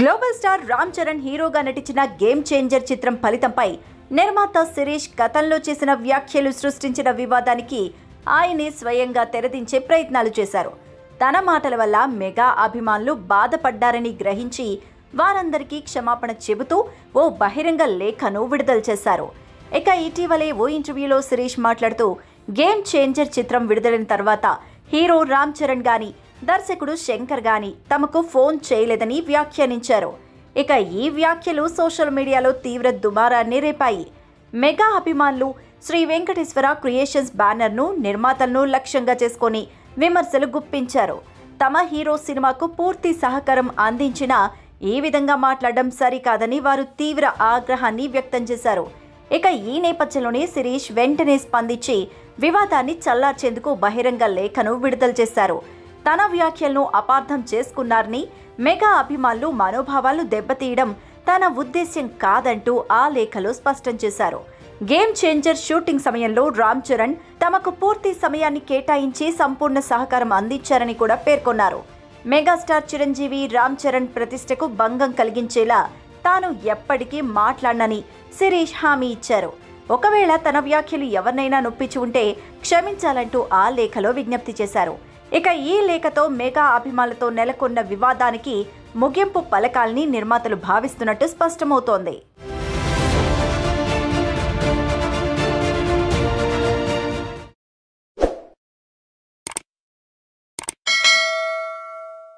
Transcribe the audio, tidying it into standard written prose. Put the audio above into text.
Global star Ram Charan హీరోగా నటించిన game changer చిత్రం ఫలితంపై నిర్మాత శిరీష్ గతంలో చేసిన వ్యాఖ్యలు సృష్టించిన వివాదానికి ఆయనే స్వయంగా తెరదించే ప్రయత్నాలు చేశారు. తన మాటల వల్ల మెగా అభిమానులు బాధపడ్డారని గ్రహించి వారందరికీ క్షమాపణ చెబుతూ ఓ బహిరంగ లేఖను విడుదల చేశారు. ఇక ఇటీవలే ఓ ఇంటర్వ్యూలో శిరీష్ మాట్లాడుతూ గేమ్ చేంజర్ చిత్రం విడుదలైన తర్వాత హీరో రామ్ చరణ్ గాని దర్శకుడు శంకర్ గాని తమకు ఫోన్ చేయలేదని వ్యాఖ్యానించారు. ఇక ఈ వ్యాఖ్యలు సోషల్ మీడియాలో తీవ్ర దుమారాన్ని రేపాయి. మెగా అభిమానులు శ్రీ వెంకటేశ్వర క్రియేషన్స్ బ్యానర్ను నిర్మాతలను లక్ష్యంగా చేసుకొని విమర్శలు గుప్పించారు. తమ హీరో సినిమాకు పూర్తి సహకారం అందించినా ఈ విధంగా మాట్లాడడం సరికాదని వారు తీవ్ర ఆగ్రహాన్ని వ్యక్తం చేశారు. ఇక ఈ నేపథ్యంలోనే శిరీష్ వెంటనే స్పందించి వివాదాన్ని చల్లార్చేందుకు బహిరంగ లేఖను విడుదల చేశారు. తన వ్యాఖ్యలను అపార్థం చేసుకున్నారని, మెగా అభిమానులు మనోభావాలను దెబ్బతీయడం తన ఉద్దేశ్యం కాదంటూ ఆ లేఖలో స్పష్టం చేశారు. గేమ్ చేంజర్ షూటింగ్ సమయంలో రామ్ చరణ్ తమకు పూర్తి సమయాన్ని కేటాయించి సంపూర్ణ సహకారం అందించారని కూడా పేర్కొన్నారు. మెగాస్టార్ చిరంజీవి రామ్ చరణ్ ప్రతిష్టకు భంగం కలిగించేలా తాను ఎప్పటికీ మాట్లాడనని శిరీష్ హామీ ఇచ్చారు. ఒకవేళ తన వ్యాఖ్యలు ఎవరినైనా నొప్పించి ఉంటే క్షమించాలంటూ ఆ లేఖలో విజ్ఞప్తి చేశారు. ఇక ఈ లేఖతో మెగా అభిమానులతో నెలకొన్న వివాదానికి ముగింపు పలకాలని నిర్మాతలు భావిస్తున్నట్టు స్పష్టమవుతోంది.